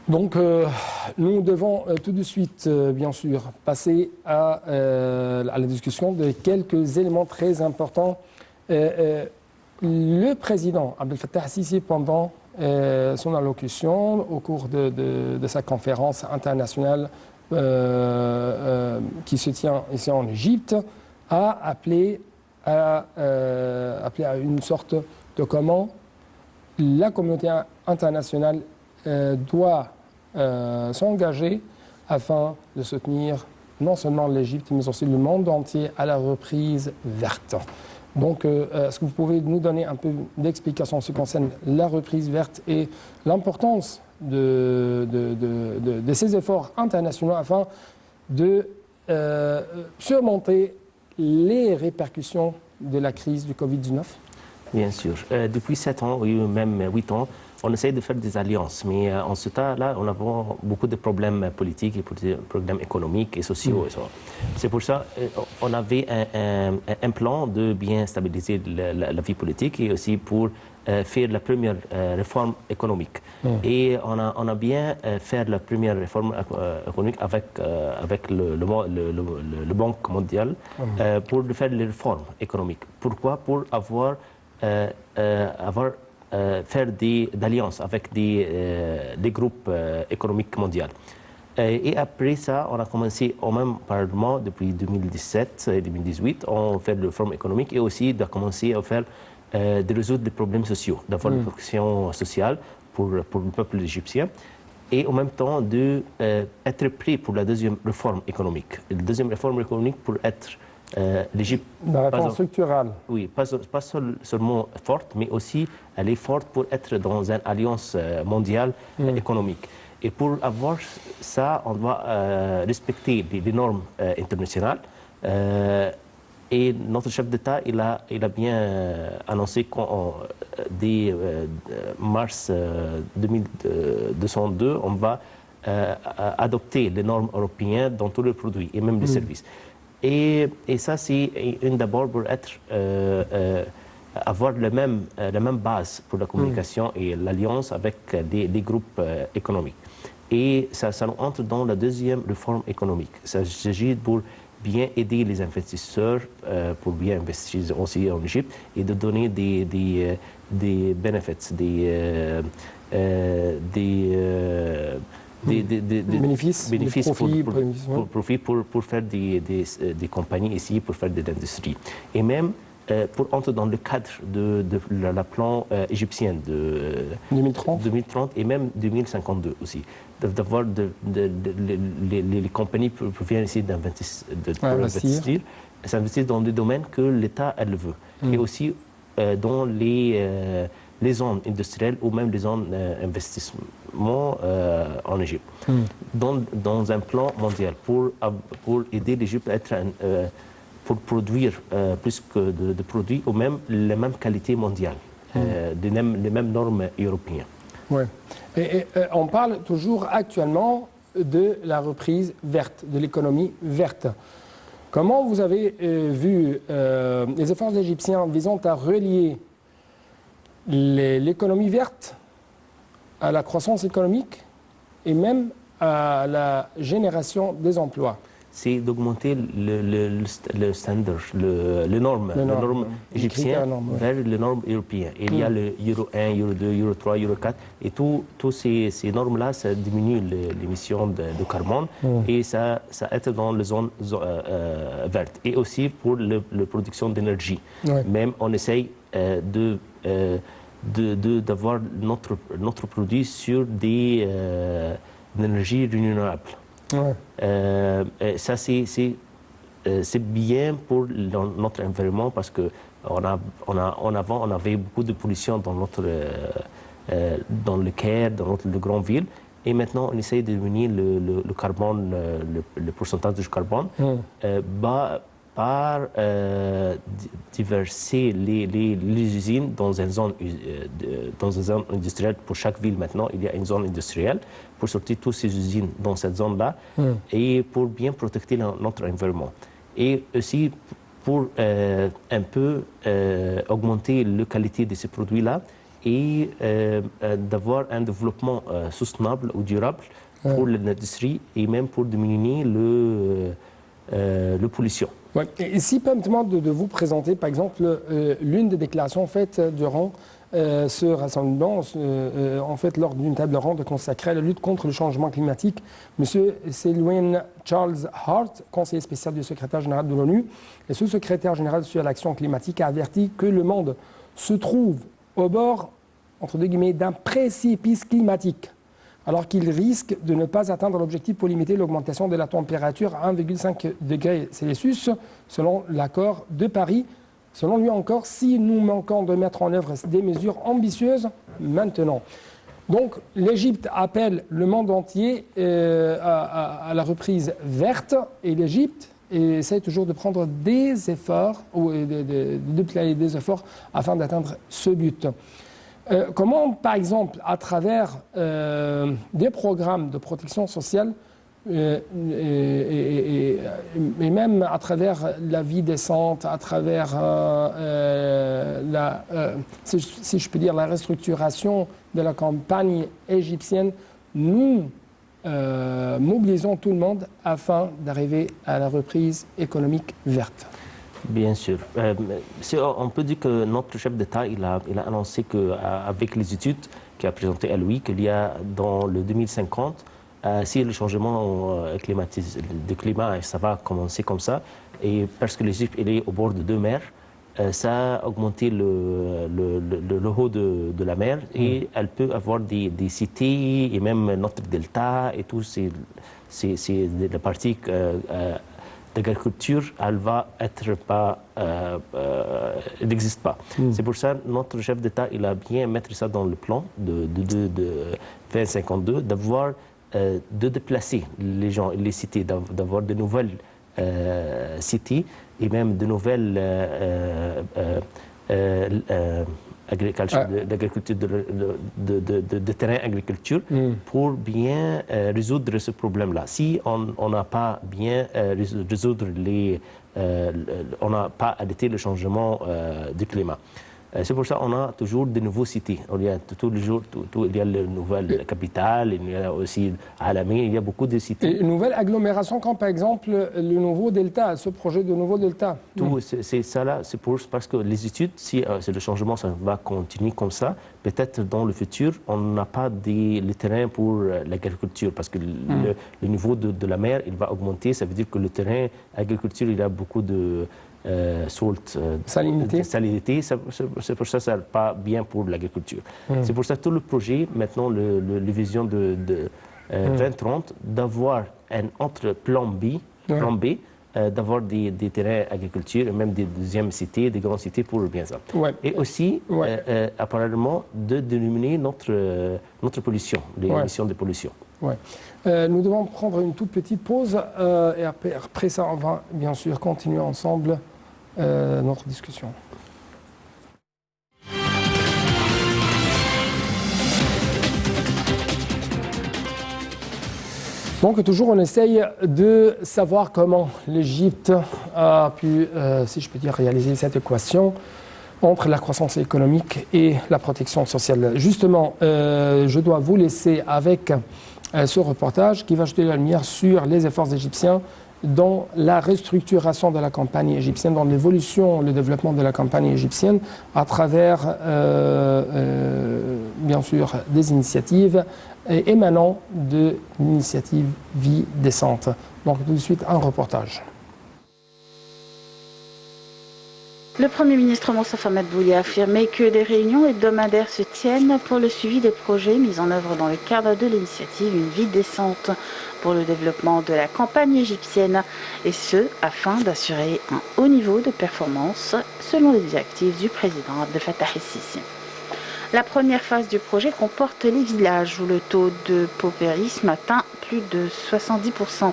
Donc, nous devons tout de suite, bien sûr, passer à la discussion de quelques éléments très importants. Le président Abdel Fattah al-Sisi, pendant son allocution, au cours de sa conférence internationale qui se tient ici en Égypte, a appelé à une sorte de comment la communauté internationale doit s'engager afin de soutenir non seulement l'Égypte, mais aussi le monde entier à la reprise verte. Donc, est-ce que vous pouvez nous donner un peu d'explication en ce qui concerne la reprise verte et l'importance de ces efforts internationaux afin de surmonter les répercussions de la crise du Covid-19? Bien sûr. Depuis 7 ans, ou même 8 ans, on essaie de faire des alliances, mais en ce temps-là, on a beaucoup de problèmes politiques et des problèmes économiques et sociaux. C'est pour ça qu'on avait un plan de bien stabiliser la vie politique et aussi pour faire la première réforme économique. Et on a bien fait la première réforme économique avec le Banque mondiale pour faire les réformes économiques. Pourquoi? Pour faire des alliances avec des groupes économiques mondiaux. Et après ça, on a commencé au même Parlement depuis 2017 et 2018, on fait des réformes économiques et aussi de commencer à faire de résoudre des problèmes sociaux, d'avoir une protection sociale pour le peuple égyptien et en même temps d'être prêt pour la deuxième réforme économique. La deuxième réforme économique pour être l'Égypte. La réforme structurelle. Oui, pas seulement forte, mais aussi elle est forte pour être dans une alliance mondiale économique. Et pour avoir ça, on doit respecter les normes internationales. Et notre chef d'État, il a bien annoncé dès mars 2002, on va adopter les normes européennes dans tous les produits et même les services. Et ça, c'est d'abord pour avoir la même base pour la communication et l'alliance avec des groupes économiques. Et ça nous entre dans la deuxième réforme économique. Ça s'agit pour bien aider les investisseurs, pour bien investir aussi en Égypte et de donner des bénéfices, des bénéfices pour faire des compagnies ici, pour faire de l'industrie. Et même pour entrer dans le cadre de la plan égyptien de 2030 et même 2052 aussi. D'avoir les compagnies pour venir ici d'investir, s'investir dans des domaines que l'État elle veut. Et aussi dans les zones industrielles ou même les zones d'investissement en Égypte. Dans un plan mondial pour aider l'Égypte à être pour produire plus que de produits ou même la même qualité mondiale, les mêmes normes européennes. Ouais. Et on parle toujours actuellement de la reprise verte, de l'économie verte. Comment vous avez vu les efforts égyptiens visant à relier l'économie verte à la croissance économique et même à la génération des emplois? C'est d'augmenter le standard, les normes égyptiennes vers les normes européennes. Il y a le Euro 1, Euro 2, Euro 3, Euro 4 et tous ces normes-là, ça diminue l'émission de carbone et ça aide dans les zones vertes. Et aussi pour la production d'énergie. Même on essaye d'avoir notre produit sur des énergies renouvelables. Ça, c'est bien pour notre environnement parce que avant, on avait beaucoup de pollution dans le Caire, dans notre grande ville. Et maintenant, on essaye de diminuer le carbone, le pourcentage de carbone, par diverser les usines dans une zone industrielle. Pour chaque ville, maintenant, il y a une zone industrielle pour sortir toutes ces usines dans cette zone-là et pour bien protéger notre environnement. Et aussi pour un peu augmenter la qualité de ces produits-là et d'avoir un développement soutenable ou durable pour l'industrie et même pour diminuer le pollution. Ouais. Et si permettez-moi de vous présenter, par exemple, l'une des déclarations faites durant ce rassemblement, en fait, lors d'une table ronde consacrée à la lutte contre le changement climatique, M. Selwyn Charles Hart, conseiller spécial du secrétaire général de l'ONU et sous-secrétaire général sur l'action climatique, a averti que le monde se trouve au bord, entre deux guillemets, d'un précipice climatique, alors qu'il risque de ne pas atteindre l'objectif pour limiter l'augmentation de la température à 1,5 degré Celsius, selon l'accord de Paris. Selon lui encore, si nous manquons de mettre en œuvre des mesures ambitieuses maintenant. Donc l'Égypte appelle le monde entier à la reprise verte, et l'Égypte essaie toujours de prendre des efforts, ou de déployer des efforts afin d'atteindre ce but. Comment, par exemple, à travers des programmes de protection sociale et même à travers la vie décente, à travers si je peux dire, la restructuration de la campagne égyptienne, nous mobilisons tout le monde afin d'arriver à la reprise économique verte. Bien sûr. On peut dire que notre chef d'État il a annoncé qu'avec les études qu'il a présentées à lui, qu'il y a dans le 2050, si le changement de climat, ça va commencer comme ça, et parce que l'Égypte est au bord de deux mers, ça a augmenté le haut de la mer, et elle peut avoir des cités, et même notre delta, et tout, c'est la partie l'agriculture, elle va être pas, elle n'existe pas. C'est pour ça notre chef d'État, il a bien mettre ça dans le plan de 2052, d'avoir de déplacer les gens, les cités, d'avoir de nouvelles cités et même de nouvelles d'agriculture, de terrain agriculture pour bien résoudre ce problème-là. Si on n'a pas bien résoudre on n'a pas arrêté le changement du climat. C'est pour ça qu'on a toujours de nouveaux cités. Il y a tous les jours, il y a la nouvelle capitale, il y a aussi Alamé, il y a beaucoup de cités. Et une nouvelle agglomération comme par exemple le nouveau delta, ce projet de nouveau delta. Tout, c'est ça là, c'est parce que les études, si le changement ça va continuer comme ça, peut-être dans le futur, on n'a pas le terrain pour l'agriculture, parce que le niveau de la mer, il va augmenter, ça veut dire que le terrain agriculture, il y a beaucoup de salinité. C'est pour ça que ça n'est pas bien pour l'agriculture. C'est pour ça que tout le projet, maintenant, la vision de 2030, d'avoir un autre plan B, d'avoir des terrains agriculture, et même des deuxièmes cités, des grandes cités pour bien ça. Et aussi, apparemment, de diminuer notre pollution, les émissions de pollution. Nous devons prendre une toute petite pause et après ça, on va bien sûr continuer ensemble notre discussion. Donc toujours on essaye de savoir comment l'Égypte a pu, si je peux dire, réaliser cette équation entre la croissance économique et la protection sociale. Justement, je dois vous laisser avec ce reportage qui va jeter la lumière sur les efforts égyptiens dans la restructuration de la campagne égyptienne, dans l'évolution, le développement de la campagne égyptienne à travers, bien sûr, des initiatives émanant de l'initiative Vie décente. Donc tout de suite, un reportage. Le Premier ministre Moustapha Madbouli a affirmé que des réunions hebdomadaires se tiennent pour le suivi des projets mis en œuvre dans le cadre de l'initiative Une vie décente pour le développement de la campagne égyptienne, et ce, afin d'assurer un haut niveau de performance selon les objectifs du président Abdel Fattah el-Sisi. La première phase du projet comporte les villages où le taux de paupérisme atteint plus de 70%.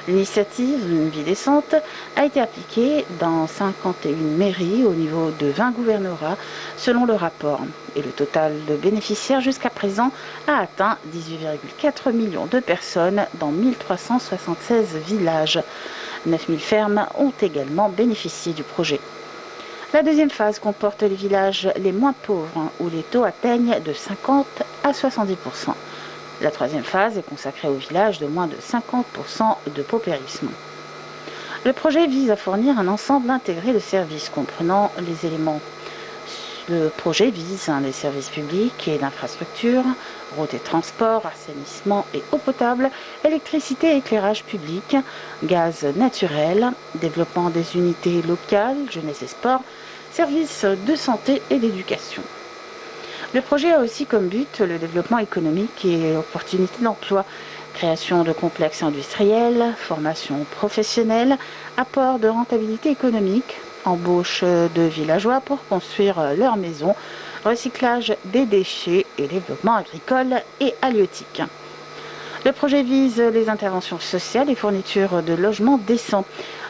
L'initiative Une vie décente a été appliquée dans 51 mairies au niveau de 20 gouvernorats selon le rapport. Et le total de bénéficiaires jusqu'à présent a atteint 18,4 millions de personnes dans 1376 villages. 9000 fermes ont également bénéficié du projet. La deuxième phase comporte les villages les moins pauvres, où les taux atteignent de 50 à 70%. La troisième phase est consacrée aux villages de moins de 50% de paupérisme. Le projet vise à fournir un ensemble intégré de services comprenant les éléments. Le projet vise les services publics et d'infrastructures, routes et transports, assainissement et eau potable, électricité et éclairage public, gaz naturel, développement des unités locales, jeunesse et sport, services de santé et d'éducation. Le projet a aussi comme but le développement économique et opportunités d'emploi, création de complexes industriels, formation professionnelle, apport de rentabilité économique, embauche de villageois pour construire leur maison, recyclage des déchets et développement agricole et halieutique. Le projet vise les interventions sociales et fourniture de logements décents,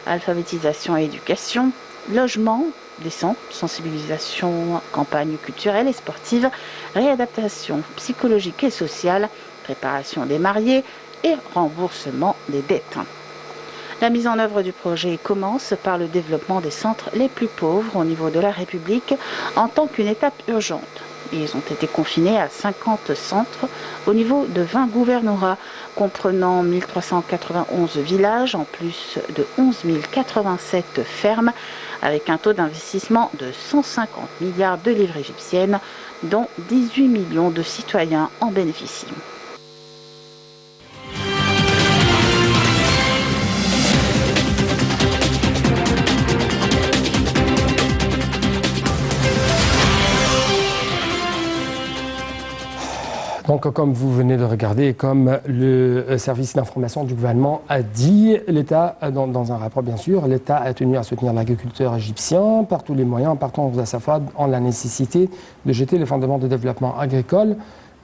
alphabétisation et éducation, logement décent, sensibilisation, campagne culturelle et sportive, réadaptation psychologique et sociale, préparation des mariés et remboursement des dettes. La mise en œuvre du projet commence par le développement des centres les plus pauvres au niveau de la République en tant qu'une étape urgente. Ils ont été confinés à 50 centres au niveau de 20 gouvernorats, comprenant 1391 villages en plus de 11 087 fermes, avec un taux d'investissement de 150 milliards de livres égyptiennes, dont 18 millions de citoyens en bénéficient. Donc, comme vous venez de regarder, comme le service d'information du gouvernement a dit, l'État, dans un rapport bien sûr, l'État a tenu à soutenir l'agriculteur égyptien par tous les moyens, partant de sa foi en la nécessité de jeter les fondements de développement agricole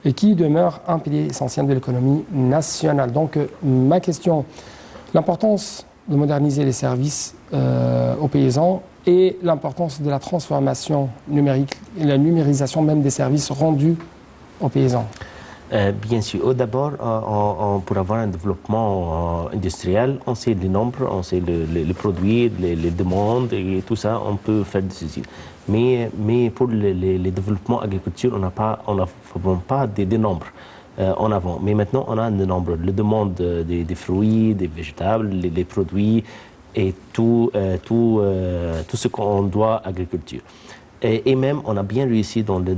et qui demeure un pilier essentiel de l'économie nationale. Donc, ma question, l'importance de moderniser les services aux paysans et l'importance de la transformation numérique et la numérisation même des services rendus aux paysans. Bien sûr. D'abord, pour avoir un développement industriel, on sait les nombres, on sait les produits, les demandes et tout ça, on peut faire des usines. Mais pour les développements agriculture, on n'a pas des nombres en avant. Mais maintenant, on a des nombres. Les demandes des fruits, des végétables, les produits et tout ce qu'on doit à l'agriculture. Et même, on a bien réussi dans les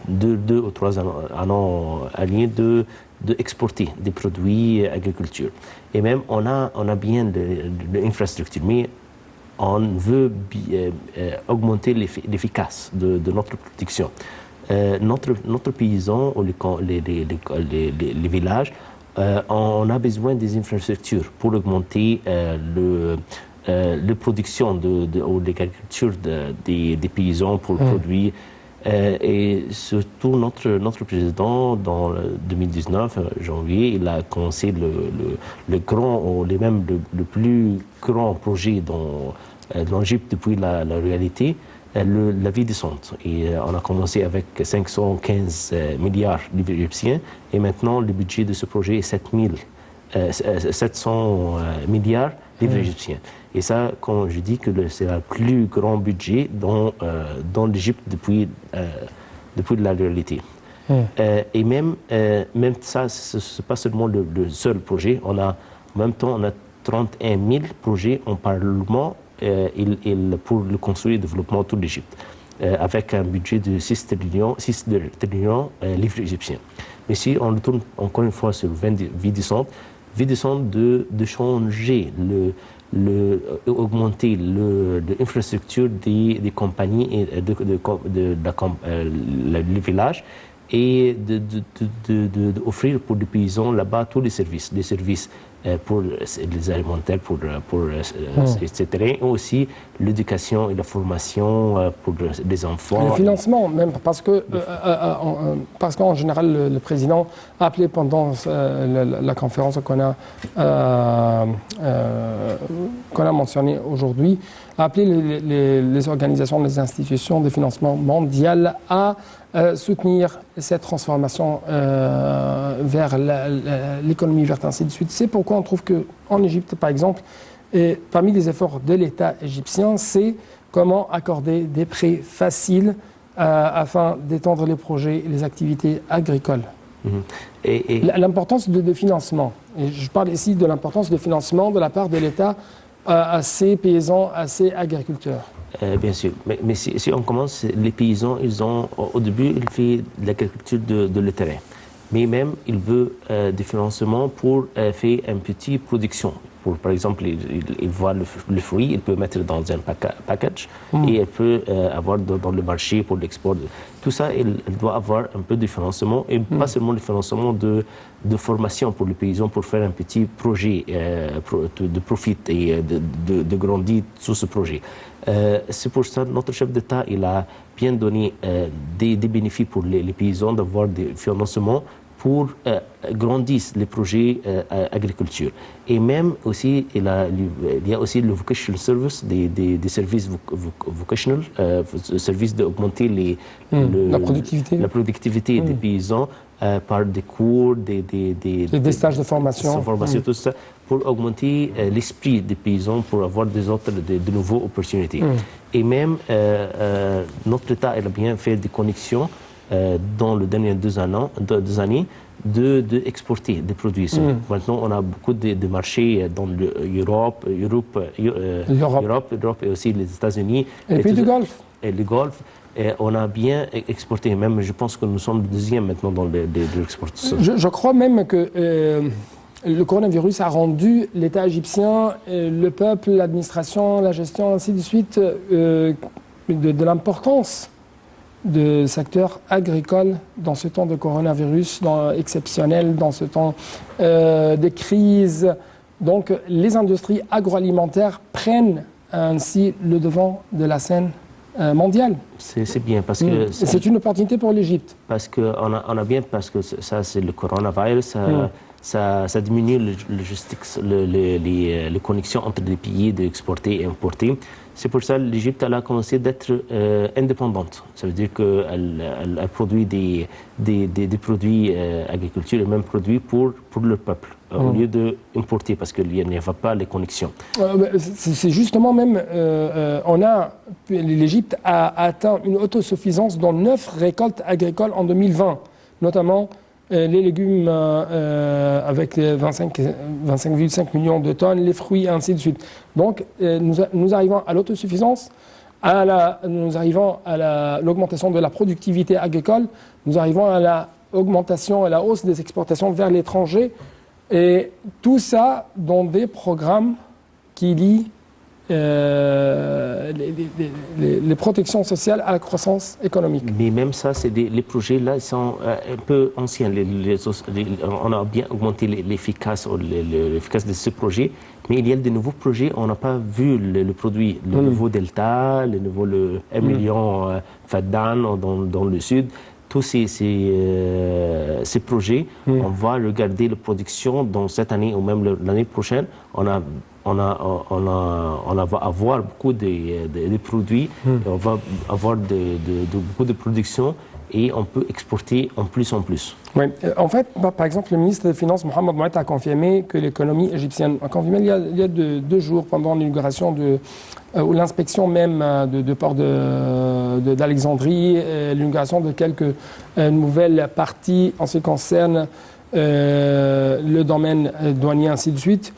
deux ou trois années d'exporter des produits agriculture. Et même, on a bien l'infrastructure, mais on veut augmenter l'efficacité de notre production. Notre paysan, les villages, on a besoin des infrastructures pour augmenter la production ou l'agriculture des paysans pour produire. Et surtout, notre président, dans 2019, janvier, il a commencé le plus grand projet dans l'Égypte depuis la réalité, la vie décente. Et on a commencé avec 515 milliards de livres égyptiens, et maintenant le budget de ce projet est 700 milliards de livres égyptiens. Et ça, quand je dis que c'est le plus grand budget dans l'Égypte depuis la réalité. Et même ça, ce n'est pas seulement le seul projet. En même temps, on a 31 000 projets en Parlement pour le construire et le développement de toute l'Égypte, avec un budget de 6 trillions livres égyptiens. Mais si on retourne encore une fois sur vie décente de changer augmenter l'infrastructure des compagnies et les villages et d'offrir pour les paysans là-bas tous les services, pour les alimentaires, etc. Et aussi l'éducation et la formation pour les enfants. Le financement même, parce qu'en général, le président a appelé pendant la conférence qu'on a mentionnée aujourd'hui, a appelé les organisations, les institutions de financement mondial à soutenir cette transformation vers l'économie verte, ainsi de suite. C'est pourquoi on trouve qu'en Égypte, par exemple, Et parmi les efforts de l'État égyptien, c'est comment accorder des prêts faciles afin d'étendre les projets et les activités agricoles. L'importance de financement, et je parle ici de l'importance de financement de la part de l'État à ces paysans, à ces agriculteurs. Bien sûr, mais si on commence, les paysans, au début, ils font de l'agriculture de le terrain. Mais même, ils veulent des financements pour faire une petite production. Par exemple, il voit le fruit, il peut mettre dans un package et il peut avoir dans le marché pour l'export. Tout ça, il doit avoir un peu de financement et pas seulement le financement de formation pour les paysans pour faire un petit projet de profit et de grandir sur ce projet. C'est pour ça que notre chef d'État il a bien donné des bénéfices pour les paysans d'avoir des financements pour grandir les projets agriculture. Et même aussi, il y a aussi le vocational service, des services vocational, services d'augmenter la productivité des paysans par des cours, des stages de formation, tout ça, pour augmenter l'esprit des paysans, pour avoir de nouvelles opportunités. Et même, notre État a bien fait des connexions dans les dernières deux années d'exporter des produits. Maintenant, on a beaucoup de marchés dans l'Europe et aussi les États-Unis. Et les pays du Golfe. Et le Golfe. Et on a bien exporté. Même, je pense que nous sommes deuxième maintenant dans l'exportation. Je crois même que le coronavirus a rendu l'État égyptien, le peuple, l'administration, la gestion, ainsi de suite, de l'importance du secteur agricole dans ce temps de coronavirus exceptionnel, dans ce temps de crise. Donc, les industries agroalimentaires prennent ainsi le devant de la scène mondiale. C'est bien parce que c'est une opportunité pour l'Égypte. Parce que on a bien parce que ça c'est le coronavirus. Ça diminue les connexions entre les pays d'exporter et importer. C'est pour ça que l'Égypte a commencé d'être indépendante. Ça veut dire qu'elle produit des produits agriculture et même produits pour le peuple, au lieu d'importer, parce qu'il n'y avait pas les connexions. C'est justement même, l'Égypte a atteint une autosuffisance dans 9 récoltes agricoles en 2020, notamment les légumes avec 25,5 millions de tonnes, les fruits, et ainsi de suite. Donc, nous arrivons à l'autosuffisance, nous arrivons à l'augmentation de la productivité agricole, nous arrivons à la hausse des exportations vers l'étranger, et tout ça dans des programmes qui lient les protections sociales à la croissance économique. Mais même ça, les projets là sont un peu anciens. On a bien augmenté l'efficacité de ce projet, mais il y a de nouveaux projets. On n'a pas vu le produit, le nouveau Delta, le nouveau 1 million Faddan dans le sud. Tous ces projets, on va regarder la production dans cette année ou même l'année prochaine. On va avoir beaucoup de produits, on va avoir beaucoup de production et on peut exporter en plus. Oui. En fait, par exemple, le ministre des Finances, Mohamed Mouet, a confirmé que l'économie égyptienne, a confirmé il y a 2 jours pendant l'inauguration ou l'inspection même de port d'Alexandrie, l'inauguration de quelques nouvelles parties en ce qui concerne le domaine douanier, ainsi de suite.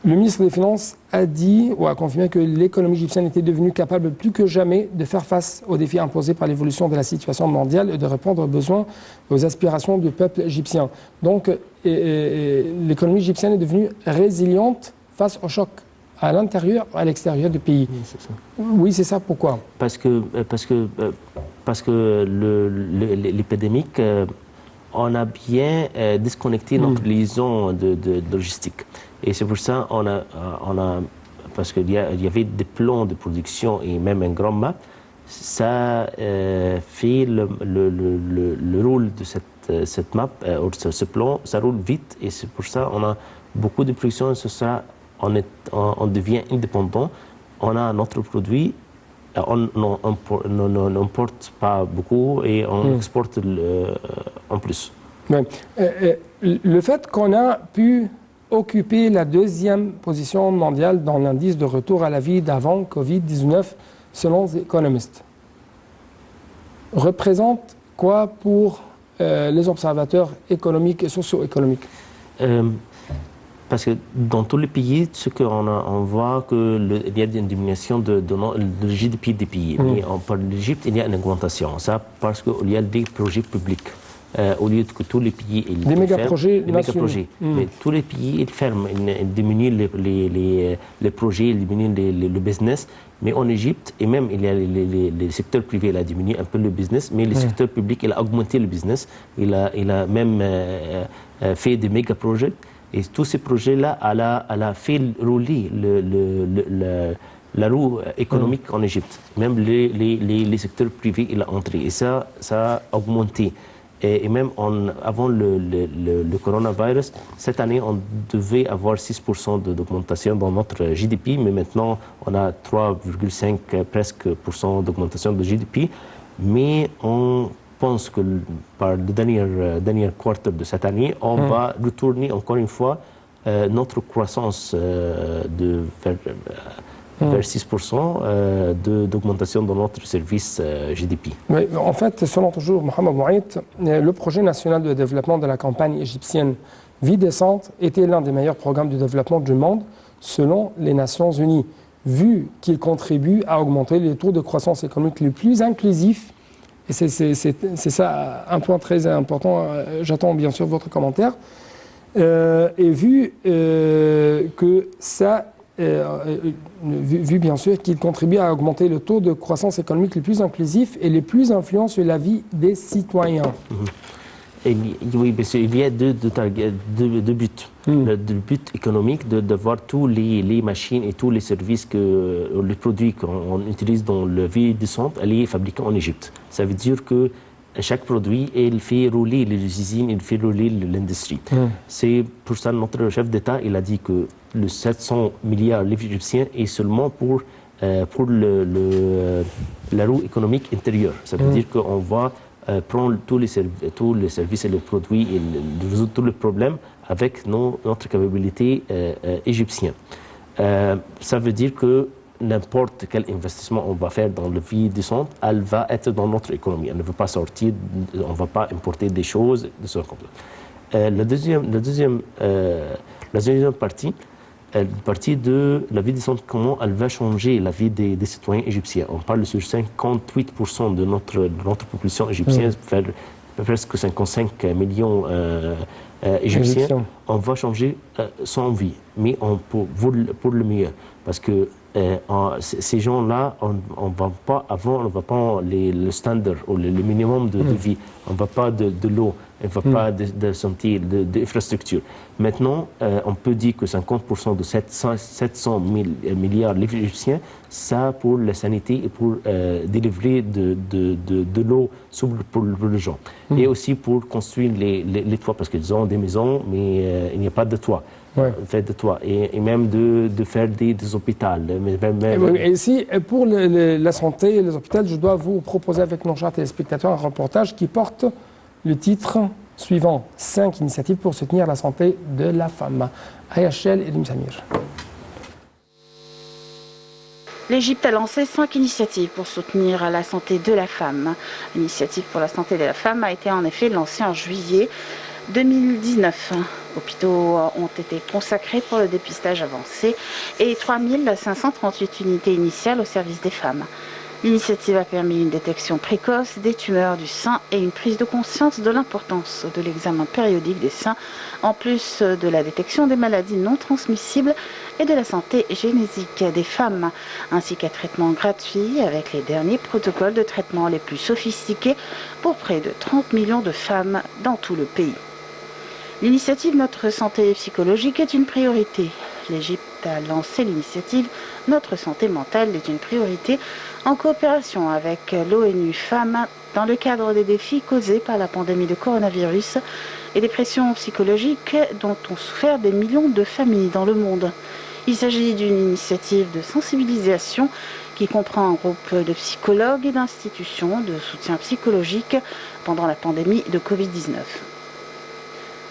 Le ministre des Finances a dit ou a confirmé que l'économie égyptienne était devenue capable plus que jamais de faire face aux défis imposés par l'évolution de la situation mondiale et de répondre aux besoins et aux aspirations du peuple égyptien. Donc, l'économie égyptienne est devenue résiliente face aux chocs à l'intérieur et à l'extérieur du pays. Oui, c'est ça. Oui, c'est ça. Pourquoi ? Parce que l'épidémie, on a bien déconnecté notre liaison de logistique. Et c'est pour ça parce qu'il y avait des plans de production et même un grand map, ça fait le rôle de cette map, ce plan, ça roule vite et c'est pour ça on a beaucoup de production, on devient indépendant, on a notre produit, on n'importe pas beaucoup et on exporte en plus. Ouais. Le fait qu'on a pu occupé la 2e position mondiale dans l'indice de retour à la vie d'avant Covid-19 selon The Economist. Représente quoi pour les observateurs économiques et socio-économiques? Parce que dans tous les pays, on voit qu'il y a une diminution de GDP des pays. Mais pour l'Égypte, il y a une augmentation. Ça parce qu'il y a des projets publics. Au lieu que tous les pays des méga-projets nationaux. Mais tous les pays ils ferment, ils diminuent les projets, ils diminuent le business. Mais en Égypte, et même il y a les secteurs privés, il a diminué un peu le business, mais le secteur public, il a augmenté le business. Il a même fait des méga-projets. Et tous ces projets-là, elle a fait rouler la roue économique en Égypte. Même les secteurs privés, il a entré. Et ça a augmenté. Et même avant le coronavirus, cette année, on devait avoir 6% d'augmentation dans notre GDP, mais maintenant, on a 3,5 presque d'augmentation de GDP. Mais on pense que par le dernier quarter de cette année, on va retourner encore une fois notre croissance vers 6% d'augmentation dans notre service GDP. Oui, en fait, selon toujours Mohamed Mouaït, le projet national de développement de la campagne égyptienne Vie décente était l'un des meilleurs programmes de développement du monde selon les Nations Unies, vu qu'il contribue à augmenter les taux de croissance économique les plus inclusifs. Et c'est ça un point très important, j'attends bien sûr votre commentaire, et vu que ça... vu bien sûr qu'il contribue à augmenter le taux de croissance économique les plus inclusifs et les plus influents sur la vie des citoyens. Oui, parce qu'il y a deux buts. Le but économique d'avoir tous les machines et tous les services, les produits qu'on utilise dans la vie décente, elle est fabriquée en Égypte. Ça veut dire que chaque produit, il fait rouler les usines, il fait rouler l'industrie. C'est pour ça que notre chef d'État, il a dit que le 700 milliards livres égyptiens est seulement pour la roue économique intérieure. Ça veut dire qu'on va prendre tous les services et les produits et résoudre tous les problèmes avec notre capacité égyptienne. Ça veut dire que n'importe quel investissement on va faire dans la vie décente, elle va être dans notre économie. Elle ne va pas sortir, on ne va pas importer des choses de ce comme ça. La deuxième partie, de la vie décente, comment elle va changer la vie des citoyens égyptiens. On parle sur 58% de notre population égyptienne, presque 55 millions égyptiens. On va changer son vie, mais pour le meilleur. Parce que ces gens-là, on ne va pas le standard ou le minimum de vie. On ne va pas de l'eau, on ne va pas de santé, d'infrastructures. Maintenant, on peut dire que 50% de 700 milliards de livres égyptiens, ça pour la sanité et pour délivrer de l'eau pour les gens. Et aussi pour construire les toits, parce qu'ils ont des maisons, mais il n'y a pas de toit. Fait de toit et même de faire des hôpitaux. Et ici, pour la santé et les hôpitaux, je dois vous proposer avec nos chers téléspectateurs un reportage qui porte le titre suivant: 5 initiatives pour soutenir la santé de la femme. Ayachel et Samir. L'Égypte a lancé 5 initiatives pour soutenir la santé de la femme. L'initiative pour la santé de la femme a été en effet lancée en juillet 2019. Hôpitaux ont été consacrés pour le dépistage avancé et 3538 unités initiales au service des femmes. L'initiative a permis une détection précoce des tumeurs du sein et une prise de conscience de l'importance de l'examen périodique des seins, en plus de la détection des maladies non transmissibles et de la santé génétique des femmes, ainsi qu'un traitement gratuit avec les derniers protocoles de traitement les plus sophistiqués pour près de 30 millions de femmes dans tout le pays. L'initiative Notre santé psychologique est une priorité. L'Égypte a lancé l'initiative Notre santé mentale est une priorité en coopération avec l'ONU Femmes dans le cadre des défis causés par la pandémie de coronavirus et des pressions psychologiques dont ont souffert des millions de familles dans le monde. Il s'agit d'une initiative de sensibilisation qui comprend un groupe de psychologues et d'institutions de soutien psychologique pendant la pandémie de Covid-19.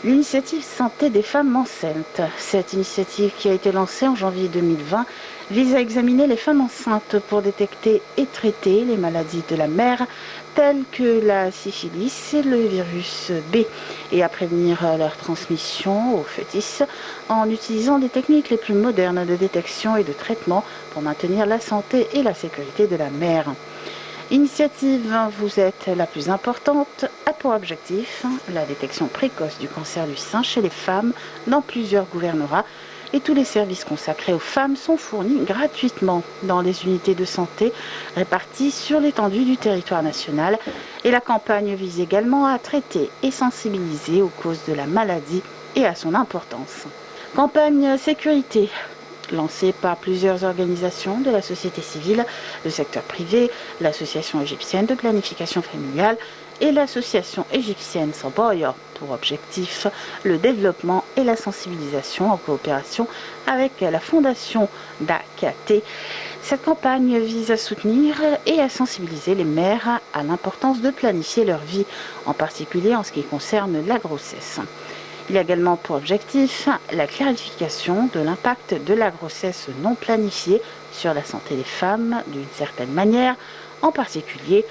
L'initiative Santé des femmes enceintes. Cette initiative qui a été lancée en janvier 2020 vise à examiner les femmes enceintes pour détecter et traiter les maladies de la mère telles que la syphilis et le virus B et à prévenir leur transmission au fœtus en utilisant des techniques les plus modernes de détection et de traitement pour maintenir la santé et la sécurité de la mère. L'initiative Vous êtes la plus importante a pour objectif la détection précoce du cancer du sein chez les femmes dans plusieurs gouvernorats et tous les services consacrés aux femmes sont fournis gratuitement dans les unités de santé réparties sur l'étendue du territoire national et la campagne vise également à traiter et sensibiliser aux causes de la maladie et à son importance. Campagne sécurité lancée par plusieurs organisations de la société civile, le secteur privé, l'Association égyptienne de planification familiale et l'Association égyptienne Saboya, pour objectif le développement et la sensibilisation en coopération avec la fondation d'AKT. Cette campagne vise à soutenir et à sensibiliser les mères à l'importance de planifier leur vie, en particulier en ce qui concerne la grossesse. Il y a également pour objectif la clarification de l'impact de la grossesse non planifiée sur la santé des femmes d'une certaine manière, en particulier,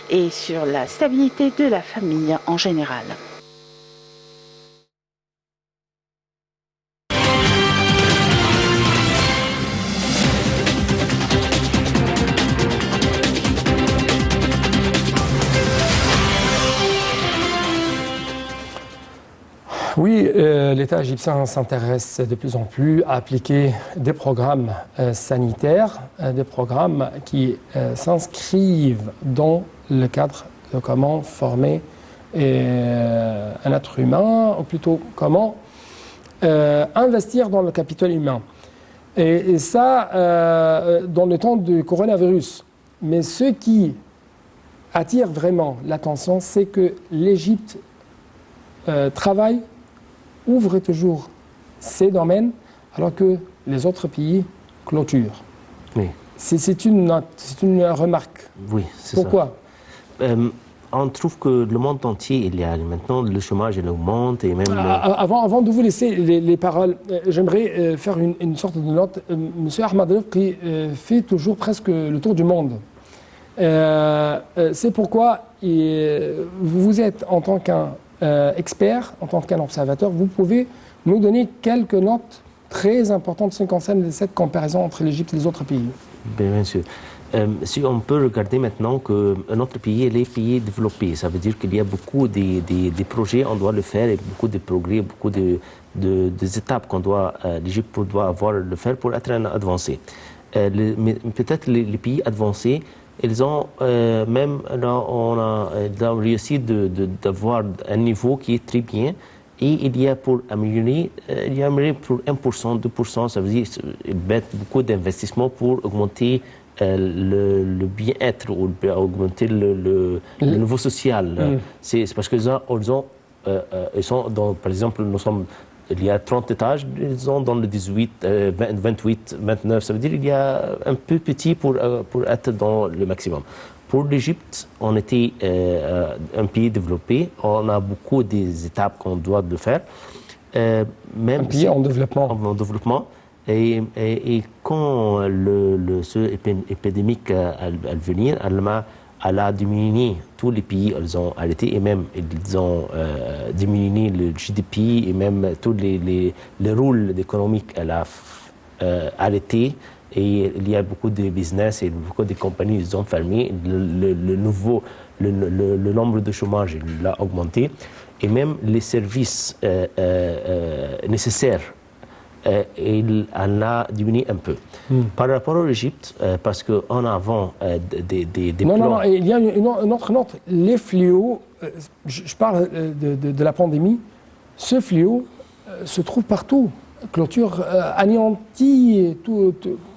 et sur la stabilité de la famille en général. Oui, l'État égyptien s'intéresse de plus en plus à appliquer des programmes sanitaires, des programmes qui s'inscrivent dans le cadre de comment former un être humain, ou plutôt comment investir dans le capital humain. Et ça, dans le temps du coronavirus. Mais ce qui attire vraiment l'attention, c'est que l'Égypte travaille, ouvre toujours ces domaines, alors que les autres pays clôturent. Oui. C'est une remarque. Oui, c'est Pourquoi? ça. On trouve que le monde entier, il y a maintenant le chômage, il augmente et même... Avant de vous laisser les paroles, j'aimerais faire une sorte de note. Monsieur Ahmadov qui fait toujours presque le tour du monde. C'est pourquoi vous êtes en tant qu'un expert, en tant qu'un observateur, vous pouvez nous donner quelques notes très importantes en ce qui concerne cette comparaison entre l'Égypte et les autres pays. Bien sûr. Si on peut regarder maintenant que notre pays est les pays développés, ça veut dire qu'il y a beaucoup de projets, on doit le faire, et beaucoup de progrès, beaucoup des étapes qu'on doit, l'Égypte doit avoir le faire pour être avancé. Mais peut-être les pays avancés, ils ont même on a réussi d'avoir un niveau qui est très bien. Et il y a pour améliorer, il y a pour 1%, 2%, ça veut dire qu'ils mettent beaucoup d'investissements pour augmenter le bien-être ou augmenter le niveau social. C'est parce que ils sont dans, par exemple, il y a 30 étages, ils sont dans le 18, 28, 29, ça veut dire qu'il y a un peu petit pour être dans le maximum. Pour l'Égypte, on était un pays développé, on a beaucoup des étapes qu'on doit faire. Même un pays en développement. En développement. Et quand cette épidémie elle venir, elle a diminué, tous les pays ils ont arrêté et même ils ont diminué le GDP et même tous les rôles économiques elle a arrêté. Et il y a beaucoup de business et beaucoup de compagnies qui ont fermé. Le nombre de chômage il a augmenté. Et même les services nécessaires, il en a diminué un peu. Par rapport à l'Égypte, parce qu'en avant des plans... Non, il y a une autre note. Les fléaux, je parle de la pandémie, ce fléau se trouve partout. Clôture anéantit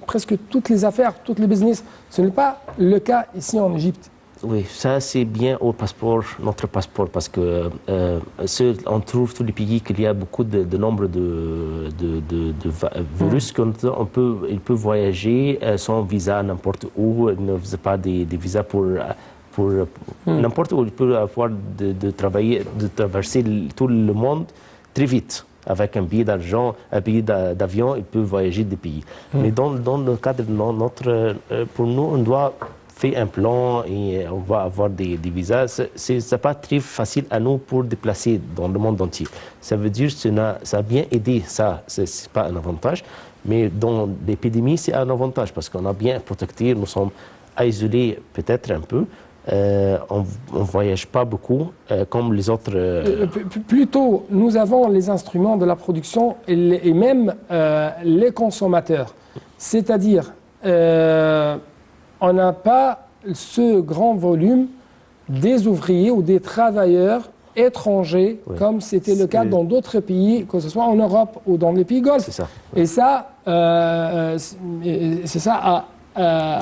presque toutes les affaires, tous les business. Ce n'est pas le cas ici en Égypte. Oui, ça c'est bien au passeport, notre passeport, parce que on trouve tous les pays qu'il y a beaucoup de nombre de virus il peut voyager sans visa n'importe où, il ne faisait pas des visas pour n'importe où, il peut avoir de travailler, de traverser tout le monde très vite. Avec un billet d'argent, un billet d'avion, il peut voyager des pays. Mais dans le cadre de notre... pour nous, on doit faire un plan et on va avoir des visas. Ce n'est pas très facile à nous pour déplacer dans le monde entier. Ça veut dire que ça a bien aidé, ça, ce n'est pas un avantage. Mais dans l'épidémie, c'est un avantage parce qu'on a bien protecté, nous sommes isolés peut-être un peu. On ne voyage pas beaucoup comme les autres. Plutôt, nous avons les instruments de la production et même les consommateurs. C'est-à-dire, on n'a pas ce grand volume des ouvriers ou des travailleurs étrangers, comme c'était le cas dans d'autres pays, que ce soit en Europe ou dans les pays golfes. C'est ça. Et ça, a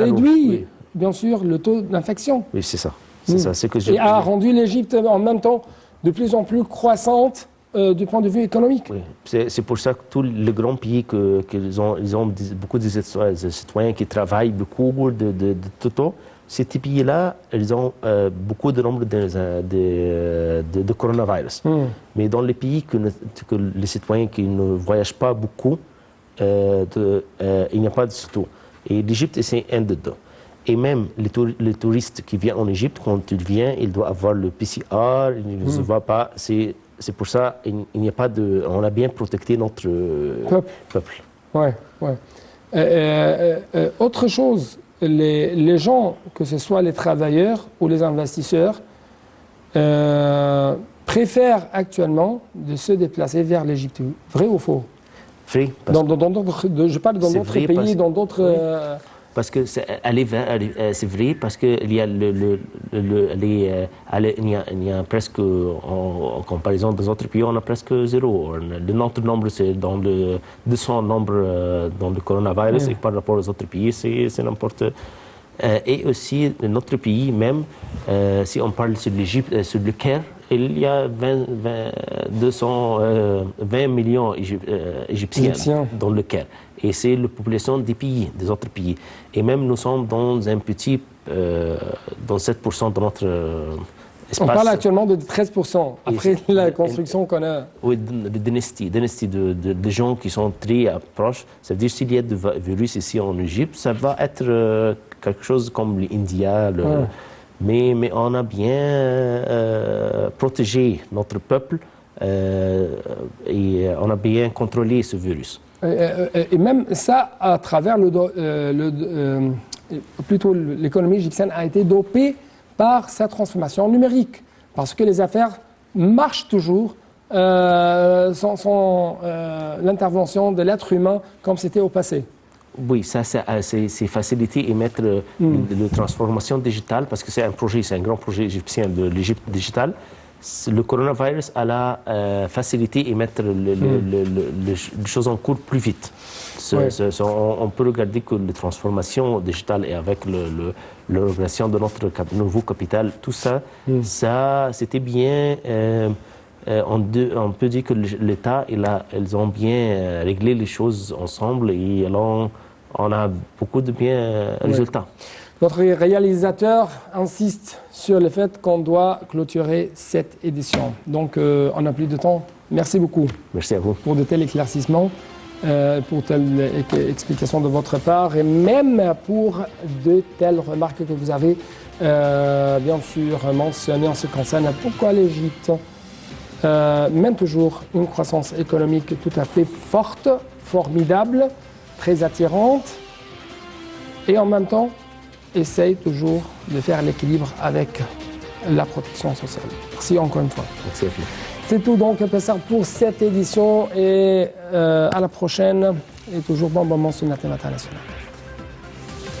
réduit, bien sûr, le taux d'infection. Oui, c'est ça. C'est ça. C'est que et a rendu l'Égypte en même temps de plus en plus croissante du point de vue économique. Oui. C'est pour ça que tous les grands pays ils ont beaucoup de citoyens qui travaillent beaucoup de tout. Ces pays-là, ils ont beaucoup de nombre de coronavirus. Mais dans les pays que les citoyens qui ne voyagent pas beaucoup, il n'y a pas de taux. Et l'Égypte, c'est un de deux. Et même les touristes qui viennent en Égypte, quand ils viennent, ils doivent avoir le PCR, ils ne se voient pas. C'est pour ça qu'il n'y a pas de... On a bien protecté notre peuple. Ouais. Autre chose, les gens, que ce soit les travailleurs ou les investisseurs, préfèrent actuellement de se déplacer vers l'Égypte. Vrai ou faux? Vrai. Je parle dans d'autres pays, dans d'autres... Parce que c'est vrai, parce qu'il y a il y a presque, en comparaison des autres pays, on a presque zéro. Notre nombre, c'est dans le 200 nombres dans le coronavirus, et par rapport aux autres pays, c'est n'importe. Et aussi, notre pays, même, si on parle sur l'Égypte, sur le Caire, il y a 220 millions Égyptiens dans le Caire. Et c'est la population des autres pays. Et même nous sommes dans un petit, dans 7% de notre espace. On parle actuellement de 13%, après la construction qu'on a. Oui, de dynastie de gens qui sont très proches. Ça veut dire s'il y a du virus ici en Égypte, ça va être quelque chose comme l'India. Mais on a bien protégé notre peuple et on a bien contrôlé ce virus. Et même ça, à travers plutôt l'économie égyptienne a été dopée par sa transformation numérique, parce que les affaires marchent toujours sans l'intervention de l'être humain comme c'était au passé. Oui, ça c'est faciliter et mettre la transformation digitale, parce que c'est un grand projet égyptien de l'Égypte digitale. Le coronavirus a la facilité et mettre les choses en cours plus vite. On peut regarder que la transformation digitale et avec l'organisation de notre nouveau capital, tout ça, c'était bien. On peut dire que l'État, ils ont bien réglé les choses ensemble et on a beaucoup de bien résultats. Notre réalisateur insiste sur le fait qu'on doit clôturer cette édition. Donc, on n'a plus de temps. Merci beaucoup. Merci à vous. Pour de tels éclaircissements, pour telles explications de votre part et même pour de telles remarques que vous avez bien sûr mentionnées en ce qui concerne pourquoi l'Égypte mène toujours une croissance économique tout à fait forte, formidable, très attirante et en même temps essaye toujours de faire l'équilibre avec la protection sociale. Merci encore une fois. Merci à vous. C'est tout donc pour cette édition et à la prochaine et toujours bon moment sur National.